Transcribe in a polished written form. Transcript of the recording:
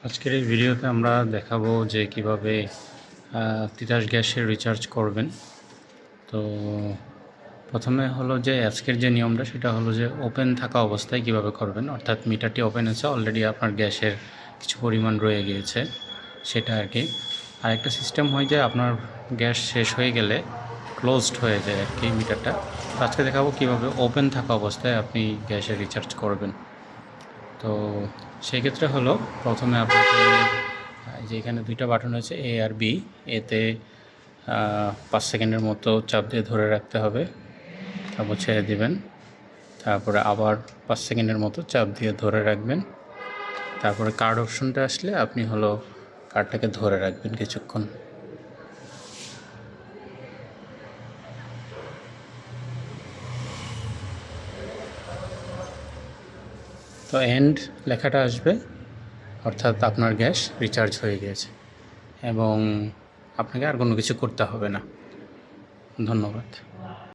আজকের এই ভিডিওতে আমরা দেখাবো যে কিভাবে তিতাস গ্যাসের রিচার্জ করবেন। তো প্রথমে হলো যে আজকের যে নিয়মটা সেটা হলো যে ওপেন থাকা অবস্থায় কিভাবে করবেন, অর্থাৎ মিটারটি ওপেন আছে, অলরেডি আপনার গ্যাসের কিছু পরিমাণ রয়ে গিয়েছে সেটা আর কি। আরেকটা সিস্টেম হয় যে আপনার গ্যাস শেষ হয়ে গেলে ক্লোজড হয়ে যায় আর কি মিটারটা। তো আজকে দেখাবো কিভাবে ওপেন থাকা অবস্থায় আপনি গ্যাসের রিচার্জ করবেন। তো সেই ক্ষেত্রে হলো প্রথমে আপনাকে যে এখানে দুইটা বাটন আছে এ আর বি, এতে 5 সেকেন্ডের মতো চাপ দিয়ে ধরে রাখতে হবে, তারপর ছেড়ে দিবেন, তারপরে আবার 5 সেকেন্ডের মতো চাপ দিয়ে ধরে রাখবেন, তারপরে কার্ড অপশনটা আসলে আপনি হলো কার্ডটাকে ধরে রাখবেন কিছুক্ষণ। তো এন্ড লেখাটা আসবে, অর্থাৎ আপনার গ্যাস রিচার্জ হয়ে গিয়েছে এবং আপনাকে আর কোনো কিছু করতে হবে না। ধন্যবাদ।